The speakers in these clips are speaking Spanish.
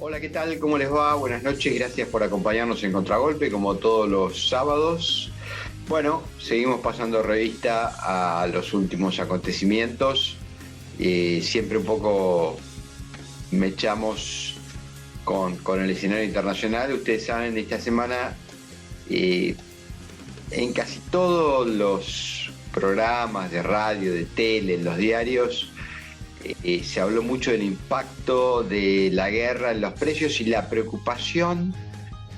Hola, ¿qué tal? ¿Cómo les va? Buenas noches, gracias por acompañarnos en Contragolpe, como todos los sábados. Bueno, seguimos pasando revista a los últimos acontecimientos. Siempre un poco mechamos con el escenario internacional. Ustedes saben, esta semana eh, en casi todos los programas de radio, de tele, en los diarios, se habló mucho del impacto de la guerra en los precios y la preocupación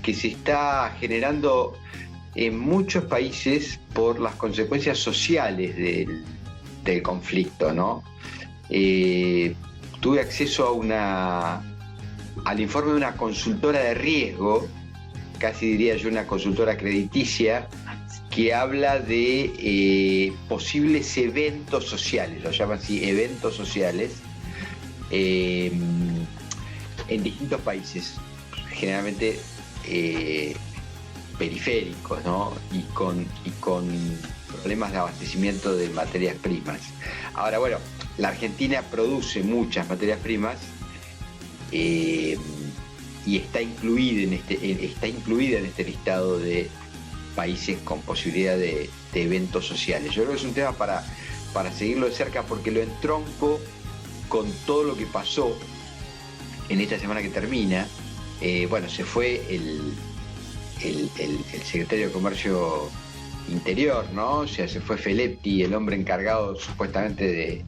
que se está generando en muchos países por las consecuencias sociales del conflicto, ¿no? Eh, Tuve acceso al informe de una consultora de riesgo, casi diría yo una consultora crediticia, que habla de posibles eventos sociales, lo llaman así, eventos sociales, eh, en distintos países, generalmente periféricos, ¿no? Y con problemas de abastecimiento de materias primas. Ahora, bueno, la Argentina produce muchas materias primas eh, y está incluida en este listado de países con posibilidad de eventos sociales. Yo creo que es un tema para seguirlo de cerca porque lo entronco con todo lo que pasó en esta semana que termina. Bueno, se fue el secretario de Comercio Interior, ¿no? O sea, se fue Feletti, el hombre encargado supuestamente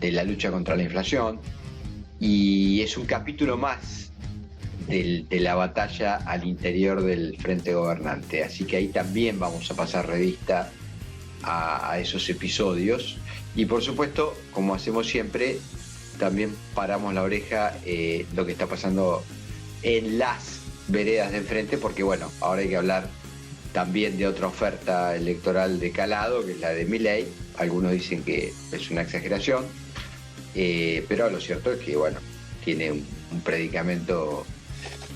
de la lucha contra la inflación, y es un capítulo más de la batalla al interior del frente gobernante. Así que ahí también vamos a pasar revista a esos episodios. Y por supuesto, como hacemos siempre, también paramos la oreja lo que está pasando en las veredas de enfrente, porque bueno, ahora hay que hablar también de otra oferta electoral de calado, que es la de Milei. Algunos dicen que es una exageración, pero lo cierto es que, bueno, tiene un predicamento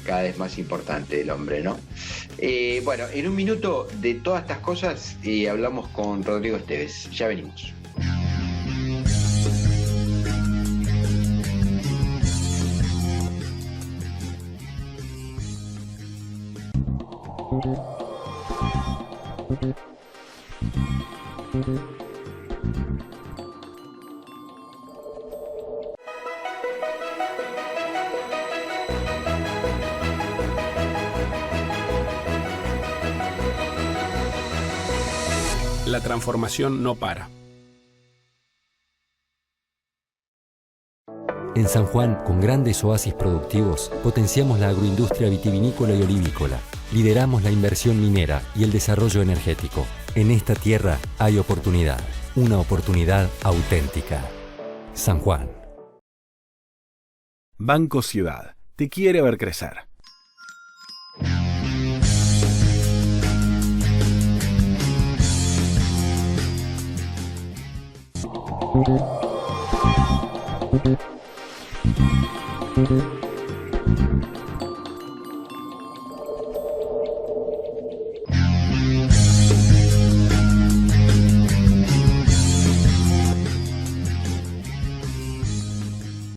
cada vez más importante el hombre, ¿no? Bueno, en un minuto de todas estas cosas hablamos con Rodrigo Esteves. Ya venimos. La transformación no para. En San Juan, con grandes oasis productivos, potenciamos la agroindustria vitivinícola y olivícola. Lideramos la inversión minera y el desarrollo energético. En esta tierra hay oportunidad, una oportunidad auténtica. San Juan. Banco Ciudad te quiere ver crecer.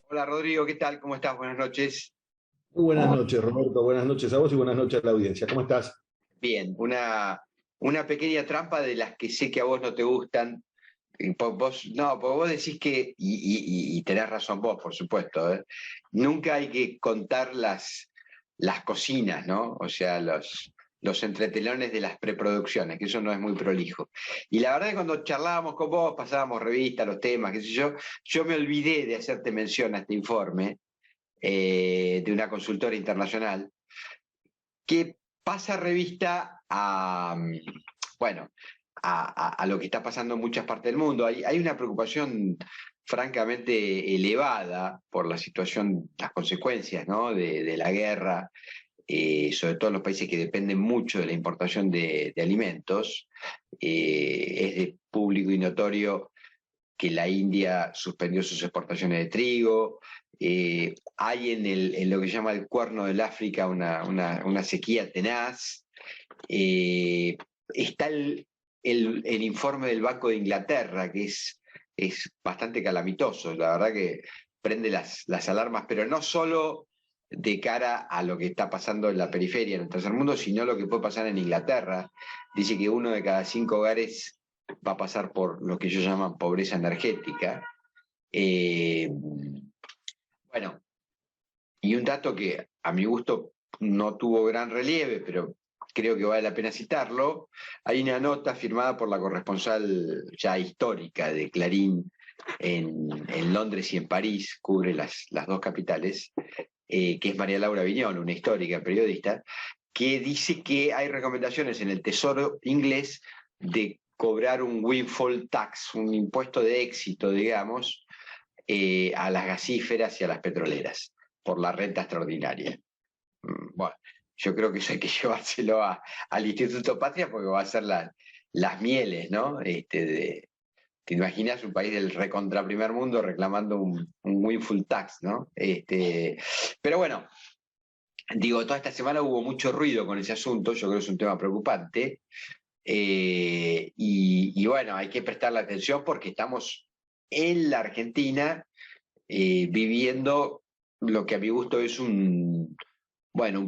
Hola Rodrigo, ¿qué tal? ¿Cómo estás? Buenas noches. Muy buenas noches, Roberto. Buenas noches a vos y buenas noches a la audiencia. ¿Cómo estás? Bien, una pequeña trampa de las que sé que a vos no te gustan. Vos, no, porque vos decís que, y tenés razón vos, por supuesto, ¿eh? Nunca hay que contar las cocinas, ¿no? O sea, los entretelones de las preproducciones, que eso no es muy prolijo. Y la verdad es que cuando charlábamos con vos, pasábamos revista, los temas, qué sé yo me olvidé de hacerte mención a este informe de una consultora internacional que pasa revista bueno, a lo que está pasando en muchas partes del mundo. Hay una preocupación francamente elevada por la situación, las consecuencias, ¿no? de la guerra, sobre todo en los países que dependen mucho de la importación de alimentos. Es de público y notorio que la India suspendió sus exportaciones de trigo. Hay en lo que se llama el Cuerno del África una sequía tenaz. Está el informe del Banco de Inglaterra, que es bastante calamitoso, la verdad que prende las alarmas, pero no solo de cara a lo que está pasando en la periferia, en el tercer mundo, sino lo que puede pasar en Inglaterra. Dice que 1 de cada 5 hogares va a pasar por lo que ellos llaman pobreza energética. Bueno, y un dato que a mi gusto no tuvo gran relieve, pero creo que vale la pena citarlo. Hay una nota firmada por la corresponsal ya histórica de Clarín en Londres y en París, cubre las dos capitales, que es María Laura Viñón, una histórica periodista, que dice que hay recomendaciones en el Tesoro inglés de cobrar un windfall tax, un impuesto de éxito, digamos, a las gasíferas y a las petroleras, por la renta extraordinaria. Bueno, yo creo que eso hay que llevárselo al Instituto Patria porque va a ser las mieles, ¿no? ¿Te imaginas un país del recontra primer mundo reclamando un windfall tax, ¿no? Pero bueno, digo, toda esta semana hubo mucho ruido con ese asunto, yo creo que es un tema preocupante, y bueno, hay que prestarle atención porque estamos en la Argentina viviendo lo que a mi gusto es un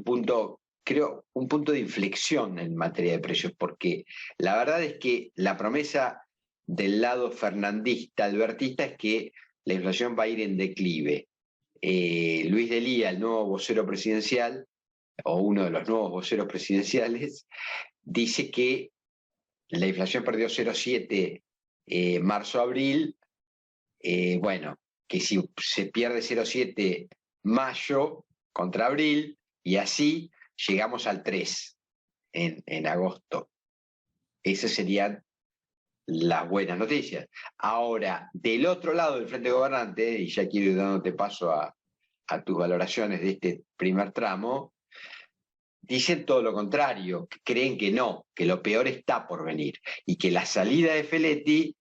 punto, creo, un punto de inflexión en materia de precios, porque la verdad es que la promesa del lado fernandista, albertista, es que la inflación va a ir en declive. Luis de Lía, el nuevo vocero presidencial, o uno de los nuevos voceros presidenciales, dice que la inflación perdió 0,7 marzo-abril, bueno, que si se pierde 0,7 mayo contra abril, y así llegamos al 3 en agosto. Esas serían las buenas noticias. Ahora, del otro lado del frente gobernante, y ya quiero ir dándote paso a tus valoraciones de este primer tramo, dicen todo lo contrario, que creen que no, que lo peor está por venir, y que la salida de Feletti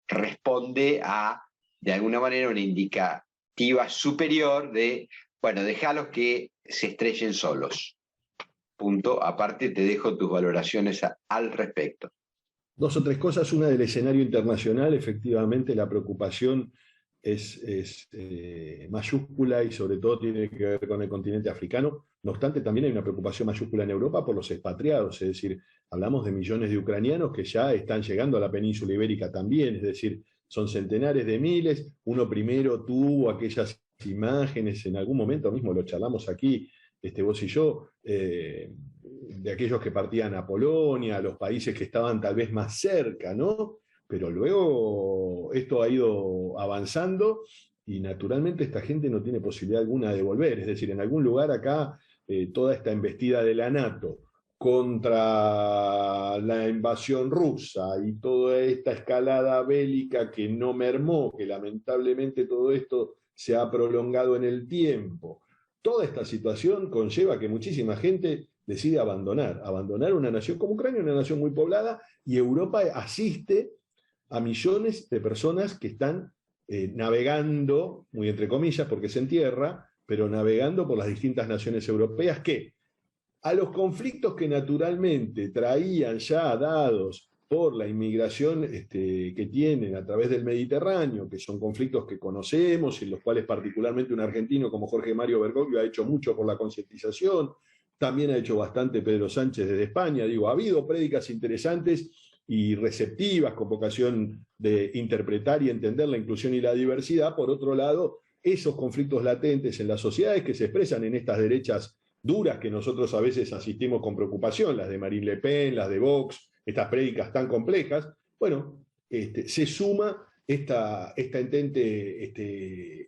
responde a, de alguna manera, una indicativa superior de, bueno, déjalos que se estrellen solos. Punto. Aparte, te dejo tus valoraciones al respecto. 2 o 3 cosas. Una, del escenario internacional, efectivamente la preocupación es mayúscula y sobre todo tiene que ver con el continente africano. No obstante, también hay una preocupación mayúscula en Europa por los expatriados, es decir, hablamos de millones de ucranianos que ya están llegando a la península ibérica también, es decir, son centenares de miles. Uno primero tuvo aquellas imágenes, en algún momento mismo lo charlamos aquí, vos y yo, de aquellos que partían a Polonia, a los países que estaban tal vez más cerca, ¿no? Pero luego esto ha ido avanzando y naturalmente esta gente no tiene posibilidad alguna de volver. Es decir, en algún lugar acá, toda esta embestida de la NATO contra la invasión rusa y toda esta escalada bélica que no mermó, que lamentablemente todo esto se ha prolongado en el tiempo. Toda esta situación conlleva que muchísima gente decide abandonar una nación como Ucrania, una nación muy poblada, y Europa asiste a millones de personas que están navegando, muy entre comillas, porque es en tierra, pero navegando por las distintas naciones europeas que, a los conflictos que naturalmente traían ya dados por la inmigración que tienen a través del Mediterráneo, que son conflictos que conocemos, en los cuales particularmente un argentino como Jorge Mario Bergoglio ha hecho mucho por la concientización, también ha hecho bastante Pedro Sánchez desde España. Digo, ha habido prédicas interesantes y receptivas con vocación de interpretar y entender la inclusión y la diversidad. Por otro lado, esos conflictos latentes en las sociedades que se expresan en estas derechas duras que nosotros a veces asistimos con preocupación, las de Marine Le Pen, las de Vox, estas prédicas tan complejas, bueno, se suma esta entente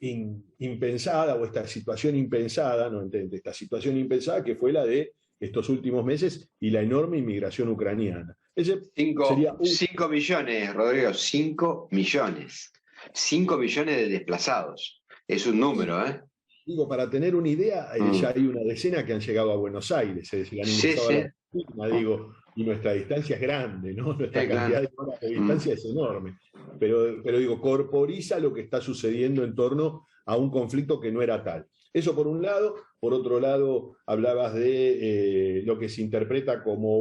impensada, o esta situación impensada, no entente, esta situación impensada que fue la de estos últimos meses y la enorme inmigración ucraniana. Ese sería 5 millones, Rodrigo, 5 millones. 5 millones de desplazados. Es un número, ¿eh? Digo, para tener una idea, ya hay una decena que han llegado a Buenos Aires, es decir, han ingresado a la Argentina, digo, y nuestra distancia es grande, ¿no? Nuestra cantidad de horas de distancia es enorme. Pero digo, corporiza lo que está sucediendo en torno a un conflicto que no era tal. Eso por un lado. Por otro lado, hablabas de lo que se interpreta como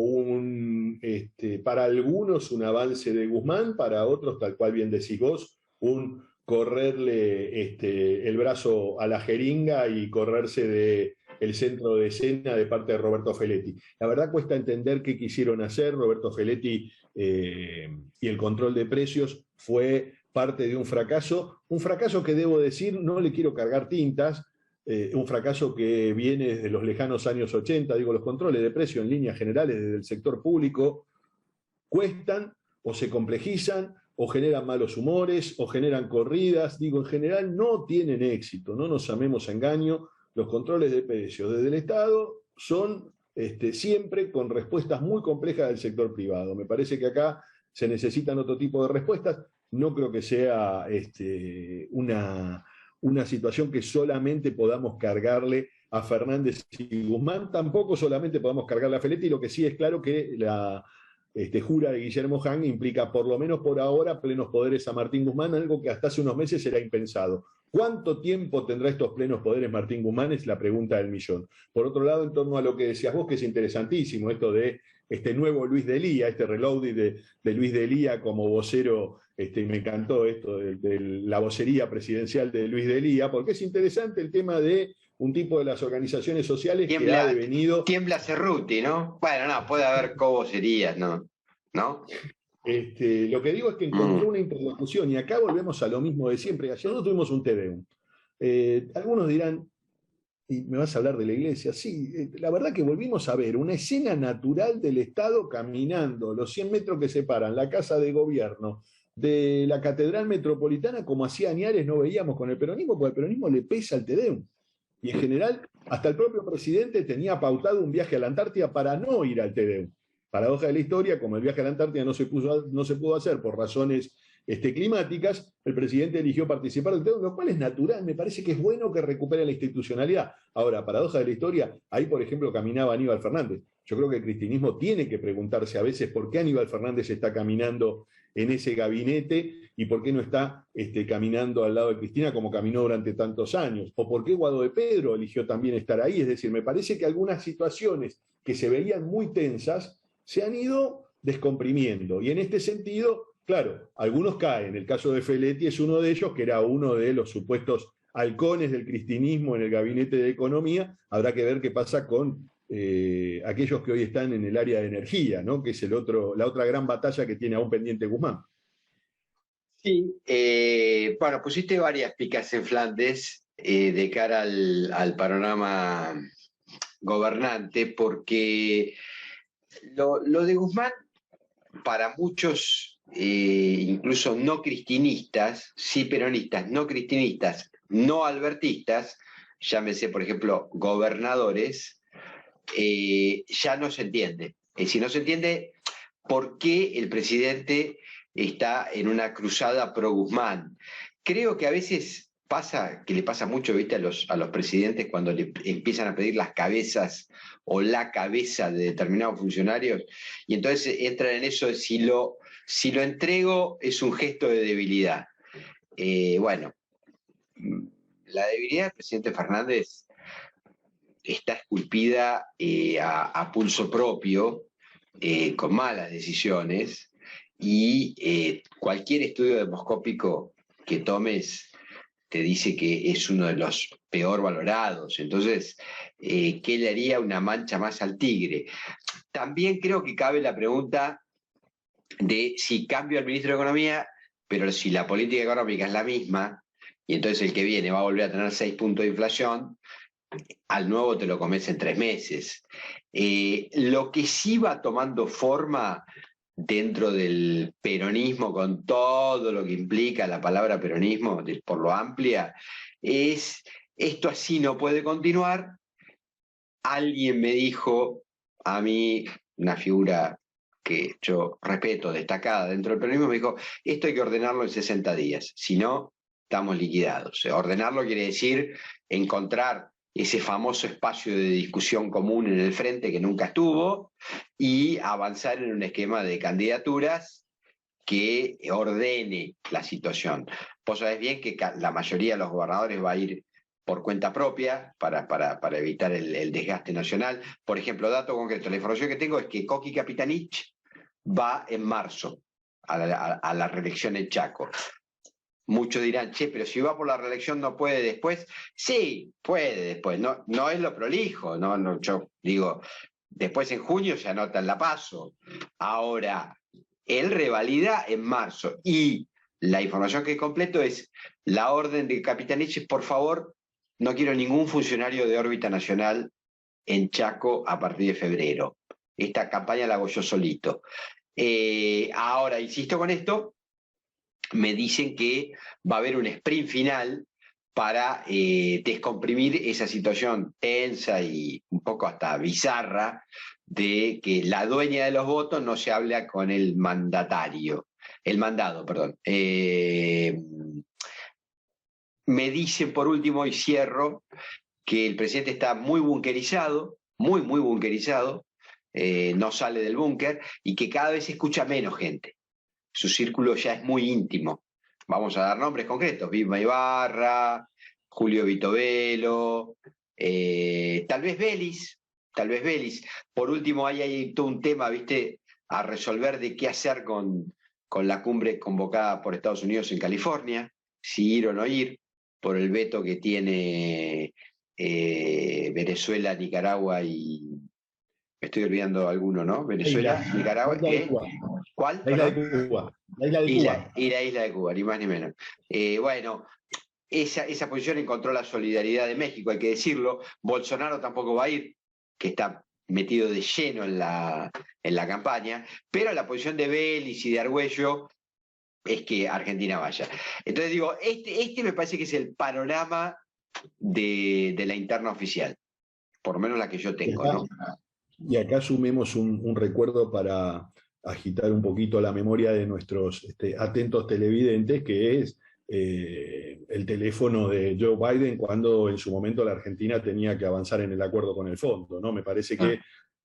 para algunos un avance de Guzmán, para otros, tal cual bien decís vos, un correrle el brazo a la jeringa y correrse el centro de escena de parte de Roberto Feletti. La verdad cuesta entender qué quisieron hacer. Roberto Feletti y el control de precios fue parte de un fracaso que debo decir, no le quiero cargar tintas, un fracaso que viene desde los lejanos años 80, digo, los controles de precio en líneas generales desde el sector público cuestan o se complejizan o generan malos humores o generan corridas, digo, en general no tienen éxito, no nos llamemos a engaño, los controles de precios desde el Estado son siempre con respuestas muy complejas del sector privado. Me parece que acá se necesitan otro tipo de respuestas, no creo que sea una situación que solamente podamos cargarle a Fernández y Guzmán, tampoco solamente podamos cargarle a Feletti, lo que sí es claro que la jura de Guillermo Hahn implica, por lo menos por ahora, plenos poderes a Martín Guzmán, algo que hasta hace unos meses era impensado. ¿Cuánto tiempo tendrá estos plenos poderes Martín Guzmán? Es la pregunta del millón. Por otro lado, en torno a lo que decías vos, que es interesantísimo, esto de este nuevo Luis Delía, este reloading de Luis Delía como vocero, me encantó esto de la vocería presidencial de Luis Delía, porque es interesante el tema de un tipo de las organizaciones sociales que ha devenido... Tiembla Cerruti, ¿no? Bueno, no, puede haber covocerías, ¿no? ¿No? Lo que digo es que encontró una interlocución, y acá volvemos a lo mismo de siempre. Ayer nosotros tuvimos un TDU. Algunos dirán, ¿y me vas a hablar de la iglesia? Sí, la verdad que volvimos a ver una escena natural del Estado caminando los 100 metros que separan la Casa de Gobierno de la Catedral Metropolitana, como hacía Añares, no veíamos con el peronismo, porque el peronismo le pesa al TDU. Y en general, hasta el propio presidente tenía pautado un viaje a la Antártida para no ir al TDU. Paradoja de la historia, como el viaje a la Antártida no se pudo hacer por razones climáticas, el presidente eligió participar del TDU, lo cual es natural, me parece que es bueno que recupere la institucionalidad. Ahora, paradoja de la historia, ahí por ejemplo caminaba Aníbal Fernández. Yo creo que el cristianismo tiene que preguntarse a veces por qué Aníbal Fernández está caminando en ese gabinete y por qué no está caminando al lado de Cristina como caminó durante tantos años, o por qué Guado de Pedro eligió también estar ahí. Es decir, me parece que algunas situaciones que se veían muy tensas se han ido descomprimiendo, y en este sentido, claro, algunos caen. El caso de Feletti es uno de ellos, que era uno de los supuestos halcones del cristinismo en el gabinete de economía. Habrá que ver qué pasa con aquellos que hoy están en el área de energía, ¿no? Que es la otra gran batalla que tiene aún pendiente Guzmán. Sí, bueno, pusiste varias picas en Flandes de cara al panorama gobernante, porque lo de Guzmán, para muchos, incluso no cristinistas, sí peronistas, no cristinistas, no albertistas, llámese por ejemplo gobernadores, ya no se entiende. Es decir, no se entiende por qué el presidente está en una cruzada pro Guzmán. Creo que a veces pasa, que le pasa mucho, ¿viste? a los presidentes cuando le empiezan a pedir las cabezas o la cabeza de determinados funcionarios, y entonces entran en eso de si lo entrego es un gesto de debilidad. Bueno, la debilidad del presidente Fernández está esculpida a pulso propio, con malas decisiones, y cualquier estudio demoscópico que tomes te dice que es uno de los peor valorados. Entonces, ¿qué le haría una mancha más al tigre? También creo que cabe la pregunta de si cambio al ministro de Economía, pero si la política económica es la misma, y entonces el que viene va a volver a tener 6 puntos de inflación, al nuevo te lo comes en 3 meses. Lo que sí va tomando forma dentro del peronismo, con todo lo que implica la palabra peronismo, por lo amplia, es esto así no puede continuar. Alguien me dijo a mí, una figura que yo respeto, destacada dentro del peronismo, me dijo, esto hay que ordenarlo en 60 días, si no, estamos liquidados. Ordenarlo quiere decir encontrar ese famoso espacio de discusión común en el frente que nunca estuvo, y avanzar en un esquema de candidaturas que ordene la situación. Vos sabés bien que la mayoría de los gobernadores va a ir por cuenta propia para evitar el desgaste nacional. Por ejemplo, dato concreto, la información que tengo es que Coqui Capitanich va en marzo a la reelección en Chaco. muchos dirán, che, pero si va por la reelección no puede después. Sí, puede después, no, no es lo prolijo, no, yo digo, después en junio se anota en la PASO. Ahora, él revalida en marzo y la información que completo es la orden de Capitanich, por favor, no quiero ningún funcionario de órbita nacional en Chaco a partir de febrero. Esta campaña la hago yo solito. Ahora, insisto con esto, me dicen que va a haber un sprint final para descomprimir esa situación tensa y un poco hasta bizarra de que la dueña de los votos no se habla con el mandado, perdón. Me dicen por último, y cierro, que el presidente está muy bunkerizado, muy bunkerizado, no sale del búnker y que cada vez escucha menos gente. Su círculo ya es muy íntimo. Vamos a dar nombres concretos: Vilma Ibarra, Julio Vitovelo, tal vez Vélez. Por último, hay todo un tema, ¿viste?, a resolver de qué hacer con la cumbre convocada por Estados Unidos en California, si ir o no ir, por el veto que tiene Venezuela, Nicaragua y... Me estoy olvidando alguno, ¿no? Venezuela, Nicaragua... ¿Cuál? La isla de Cuba. La isla de Cuba. Y la isla de Cuba, ni más ni menos. Bueno, esa posición encontró la solidaridad de México, hay que decirlo. Bolsonaro tampoco va a ir, que está metido de lleno en la campaña, pero la posición de Vélez y de Argüello es que Argentina vaya. Entonces digo, este me parece que es el panorama de la interna oficial, por lo menos la que yo tengo, ¿no? Y acá sumemos un recuerdo para agitar un poquito la memoria de nuestros atentos televidentes, que es el teléfono de Joe Biden cuando en su momento la Argentina tenía que avanzar en el acuerdo con el fondo, ¿no? Me parece que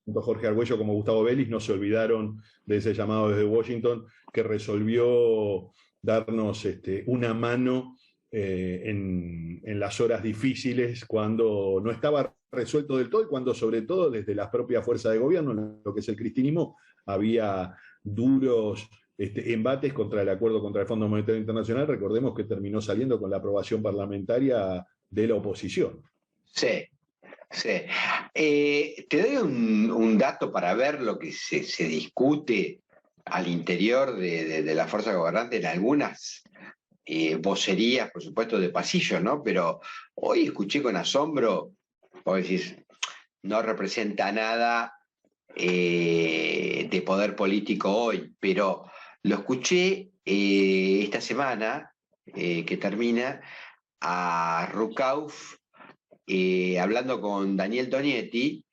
tanto Jorge Argüello como Gustavo Vélez no se olvidaron de ese llamado desde Washington que resolvió darnos una mano en las horas difíciles, cuando no estaba resuelto del todo y cuando sobre todo desde las propias fuerzas de gobierno, lo que es el cristinismo, había duros embates contra el acuerdo contra el Fondo Monetario Internacional. Recordemos que terminó saliendo con la aprobación parlamentaria de la oposición. Sí. Te doy un dato para ver lo que se discute al interior de la fuerza gobernante en algunas vocerías, por supuesto, de pasillo, ¿no? Pero hoy escuché con asombro, vos decís, no representa nada de poder político hoy, pero lo escuché esta semana que termina a Rucauf hablando con Daniel Tonietti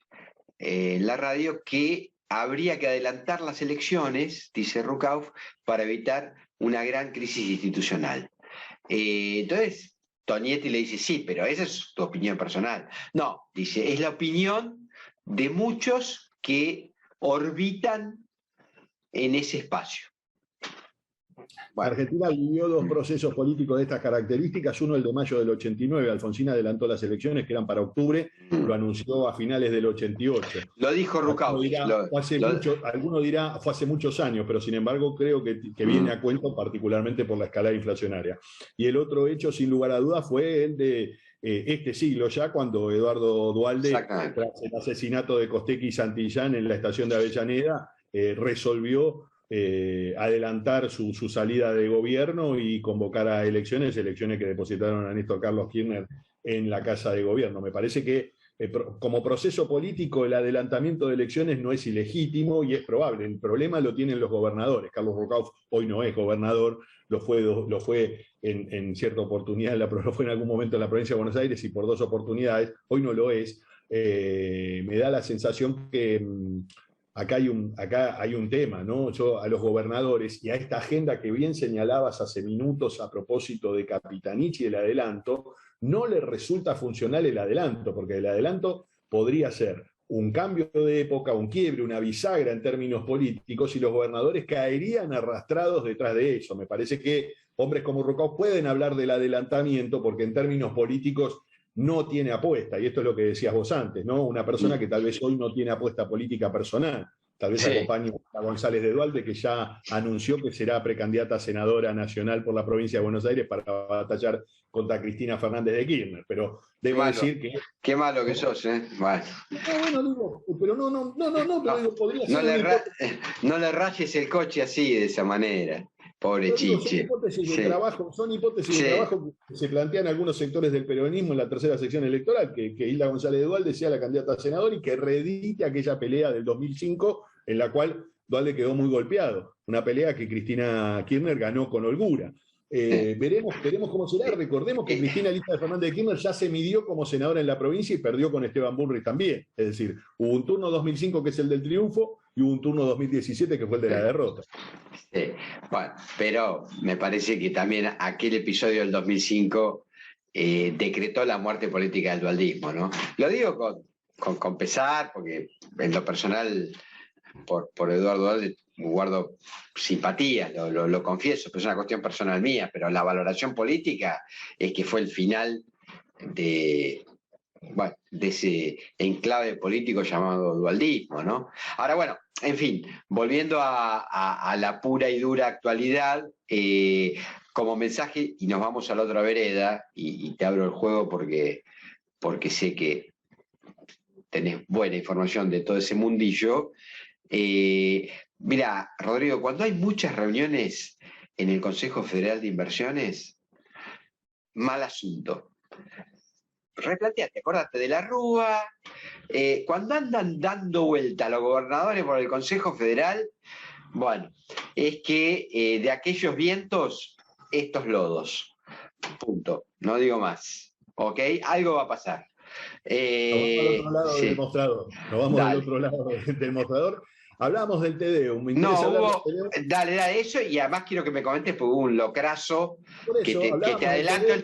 en la radio, que habría que adelantar las elecciones, dice Rucauf, para evitar una gran crisis institucional. Entonces, Tonietti le dice, sí, pero esa es tu opinión personal. No, dice, es la opinión de muchos que orbitan en ese espacio. Bueno. Argentina vivió dos procesos políticos de estas características, uno el de mayo del 89, Alfonsín adelantó las elecciones que eran para octubre, lo anunció a finales del 88. Lo dijo Rucauf. Alguno dirá, fue hace muchos años, pero sin embargo creo que viene a cuento particularmente por la escalada inflacionaria. Y el otro hecho, sin lugar a dudas, fue el de este siglo ya, cuando Eduardo Duhalde, tras el asesinato de Costecchi y Santillán en la estación de Avellaneda, resolvió adelantar su salida de gobierno y convocar a elecciones que depositaron a Néstor Carlos Kirchner en la Casa de Gobierno. Me parece que como proceso político el adelantamiento de elecciones no es ilegítimo y es probable. El problema lo tienen los gobernadores. Carlos Rucauf hoy no es gobernador, lo fue en cierta oportunidad, lo fue en algún momento en la provincia de Buenos Aires y por 2 oportunidades, hoy no lo es. Me da la sensación que acá hay un tema, ¿no? Yo a los gobernadores y a esta agenda que bien señalabas hace minutos a propósito de Capitanich y el adelanto, no les resulta funcional el adelanto, porque el adelanto podría ser un cambio de época, un quiebre, una bisagra en términos políticos, y los gobernadores caerían arrastrados detrás de eso. Me parece que hombres como Rucauf pueden hablar del adelantamiento porque en términos políticos no tiene apuesta, y esto es lo que decías vos antes, ¿no? Una persona que tal vez hoy no tiene apuesta política personal, tal vez acompañe a González de Dualde, que ya anunció que será precandidata a senadora nacional por la provincia de Buenos Aires para batallar contra Cristina Fernández de Kirchner. Pero debo decir que... Qué malo que sos, ¿eh? Bueno. No, digo, pero pero digo, podría ser... No le rayes el coche así, de esa manera. Pobre Chiche. Son hipótesis de trabajo que se plantean algunos sectores del peronismo en la tercera sección electoral, que Hilda González de Dualde sea la candidata a senador y que reedite aquella pelea del 2005 en la cual Dualde quedó muy golpeado. Una pelea que Cristina Kirchner ganó con holgura. Veremos cómo será. Recordemos que Cristina Elisa Fernández de Kirchner ya se midió como senadora en la provincia y perdió con Esteban Bullrich también. Es decir, hubo un turno 2005 que es el del triunfo y hubo un turno 2017 que fue el de la derrota. Sí. Bueno, pero me parece que también aquel episodio del 2005 decretó la muerte política del dualdismo, ¿no? Lo digo con pesar, porque en lo personal por Eduardo Dualde guardo simpatía, lo confieso, pero es una cuestión personal mía, pero la valoración política es que fue el final de ese enclave político llamado dualdismo, ¿no? Ahora, bueno, en fin, volviendo a la pura y dura actualidad, como mensaje, y nos vamos a la otra vereda, y te abro el juego porque sé que tenés buena información de todo ese mundillo. Mira, Rodrigo, cuando hay muchas reuniones en el Consejo Federal de Inversiones, mal asunto. Replanteate, acordate de la Rúa. Cuando andan dando vuelta los gobernadores por el Consejo Federal, bueno, es que de aquellos vientos, estos lodos. Punto. No digo más. ¿Ok? Algo va a pasar. Nos vamos al otro lado del mostrador. Hablábamos del Tedeum. Dale eso, y además quiero que me comentes, porque hubo un locrazo que te adelanto el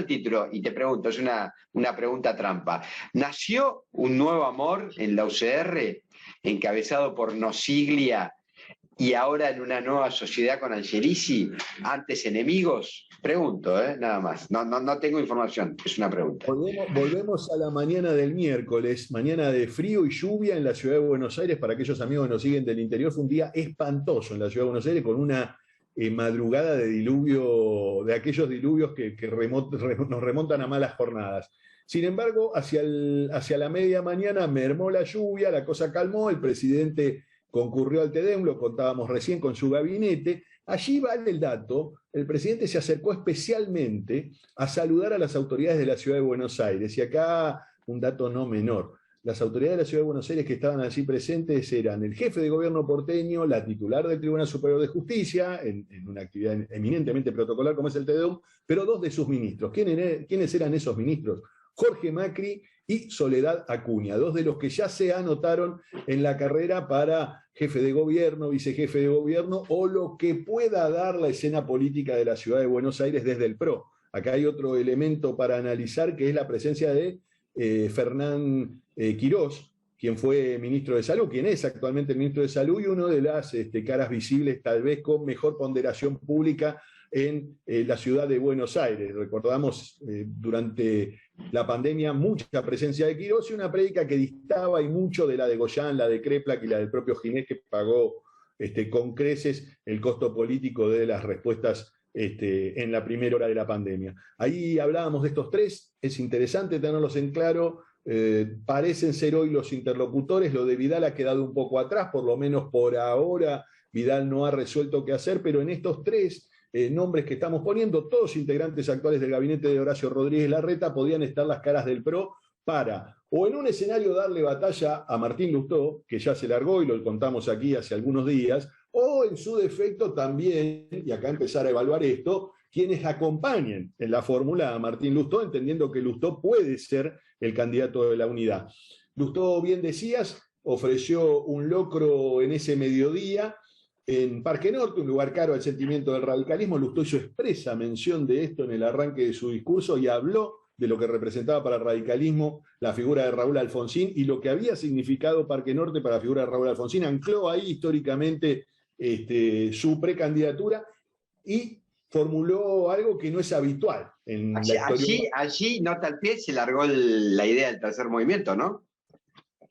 título y te pregunto, es una pregunta trampa. ¿Nació un nuevo amor en la UCR, encabezado por Nosiglia, y ahora en una nueva sociedad con Angelici, antes enemigos? Pregunto, nada más. No tengo información, es una pregunta. Volvemos a la mañana del miércoles, mañana de frío y lluvia en la ciudad de Buenos Aires. Para aquellos amigos que nos siguen del interior, fue un día espantoso en la ciudad de Buenos Aires, con una madrugada de diluvio, de aquellos diluvios que nos remontan a malas jornadas. Sin embargo, hacia la media mañana mermó la lluvia, la cosa calmó, el presidente concurrió al Tedeum, lo contábamos recién con su gabinete. Allí vale el dato, el presidente se acercó especialmente a saludar a las autoridades de la ciudad de Buenos Aires. Y acá un dato no menor. Las autoridades de la ciudad de Buenos Aires que estaban allí presentes eran el jefe de gobierno porteño, la titular del Tribunal Superior de Justicia, en una actividad eminentemente protocolar como es el Tedeum, pero dos de sus ministros. ¿Quiénes eran esos ministros? Jorge Macri y Soledad Acuña, dos de los que ya se anotaron en la carrera para jefe de gobierno, vicejefe de gobierno, o lo que pueda dar la escena política de la ciudad de Buenos Aires desde el PRO. Acá hay otro elemento para analizar, que es la presencia de Fernán Quirós, quien fue ministro de Salud, quien es actualmente el ministro de Salud, y uno de las caras visibles, tal vez con mejor ponderación pública en la ciudad de Buenos Aires. Recordamos durante la pandemia mucha presencia de Quirós y una prédica que distaba y mucho de la de Goyán, la de Kreplak y la del propio Ginés, que pagó con creces el costo político de las respuestas en la primera hora de la pandemia. Ahí hablábamos de estos tres, es interesante tenerlos en claro. Parecen ser hoy los interlocutores. Lo de Vidal ha quedado un poco atrás, por lo menos por ahora Vidal no ha resuelto qué hacer, pero en estos tres nombres que estamos poniendo, todos integrantes actuales del gabinete de Horacio Rodríguez Larreta, podían estar las caras del PRO para, o en un escenario darle batalla a Martín Lustó, que ya se largó y lo contamos aquí hace algunos días, o en su defecto también, y acá empezar a evaluar esto, quienes acompañen en la fórmula a Martín Lustó, entendiendo que Lustó puede ser el candidato de la unidad. Lustó, bien decías, ofreció un locro en ese mediodía en Parque Norte, un lugar caro al sentimiento del radicalismo. Lustó hizo expresa mención de esto en el arranque de su discurso y habló de lo que representaba para el radicalismo la figura de Raúl Alfonsín y lo que había significado Parque Norte para la figura de Raúl Alfonsín. Ancló ahí históricamente su precandidatura y formuló algo que no es habitual en la historia. Allí, nota al pie, se largó la idea del tercer movimiento, ¿no?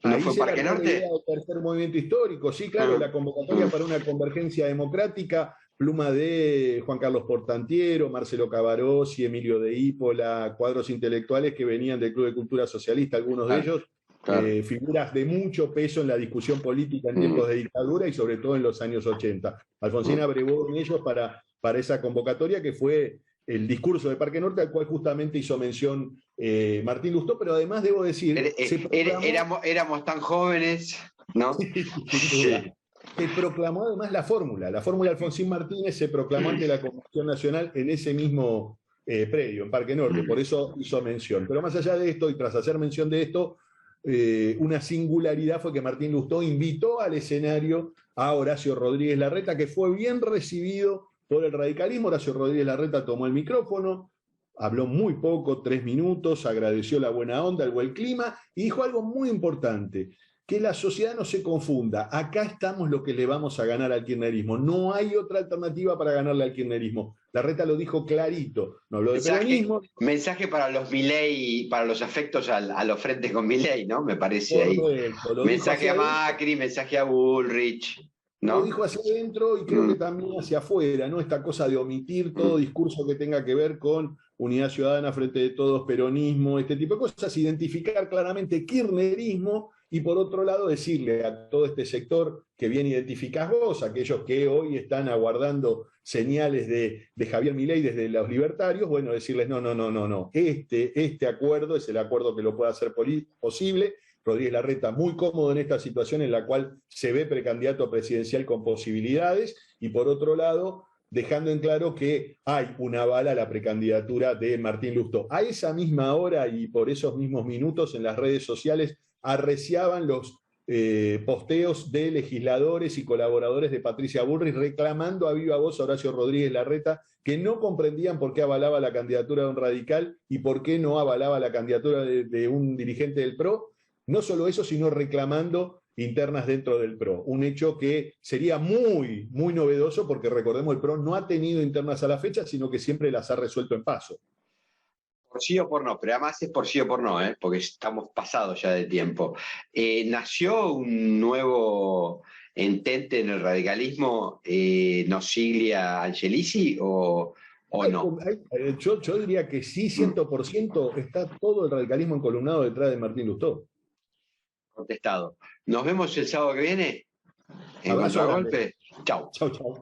¿No Ahí fue se Parque largó la idea Norte? del tercer movimiento histórico, sí, claro, la convocatoria para una convergencia democrática, pluma de Juan Carlos Portantiero, Marcelo Cavarossi, Emilio de Ípola, cuadros intelectuales que venían del Club de Cultura Socialista, algunos de Claro, ellos claro. figuras de mucho peso en la discusión política en tiempos de dictadura y sobre todo en los años 80. Alfonsín abrevó en ellos para esa convocatoria que fue el discurso de Parque Norte, al cual justamente hizo mención Martín Lustó, pero además debo decir, se proclamó, Éramos tan jóvenes, ¿no? sin duda, se proclamó además la fórmula Alfonsín Martínez se proclamó ante la Convención Nacional en ese mismo predio, en Parque Norte, por eso hizo mención. Pero más allá de esto, y tras hacer mención de esto, una singularidad fue que Martín Lustó invitó al escenario a Horacio Rodríguez Larreta, que fue bien recibido por el radicalismo. Horacio Rodríguez Larreta tomó el micrófono, habló muy poco, 3 minutos, agradeció la buena onda, el buen clima, y dijo algo muy importante: que la sociedad no se confunda. Acá estamos lo que le vamos a ganar al kirchnerismo. No hay otra alternativa para ganarle al kirchnerismo. Larreta lo dijo clarito. No habló de peronismo. Mensaje para los Milei, para los afectos a los frentes con Milei, ¿no? Me parece ahí. Mensaje a Macri, mensaje a Bullrich, ¿no? Lo dijo hacia adentro y creo que también hacia afuera, ¿no? Esta cosa de omitir todo discurso que tenga que ver con unidad ciudadana, frente de todos, peronismo, este tipo de cosas, identificar claramente kirchnerismo y por otro lado decirle a todo este sector que bien identificás vos, aquellos que hoy están aguardando señales de Javier Milei desde los libertarios, bueno, decirles no. Este acuerdo es el acuerdo que lo puede hacer posible. Rodríguez Larreta muy cómodo en esta situación en la cual se ve precandidato presidencial con posibilidades y por otro lado dejando en claro que hay una bala a la precandidatura de Martín Lustó. A esa misma hora y por esos mismos minutos en las redes sociales arreciaban los posteos de legisladores y colaboradores de Patricia Bullrich reclamando a viva voz a Horacio Rodríguez Larreta, que no comprendían por qué avalaba la candidatura de un radical y por qué no avalaba la candidatura de un dirigente del PRO. No solo eso, sino reclamando internas dentro del PRO. Un hecho que sería muy, muy novedoso porque recordemos el PRO no ha tenido internas a la fecha, sino que siempre las ha resuelto en paso. Por sí o por no, pero además es por sí o por no, porque estamos pasados ya de tiempo. ¿Nació un nuevo entente en el radicalismo, Nosiglia Angelici, o no? Yo diría que sí, 100% está todo el radicalismo encolumnado detrás de Martín Lustó. Contestado. Nos vemos el sábado que viene en Abrazo Contragolpe. Chau. Chau.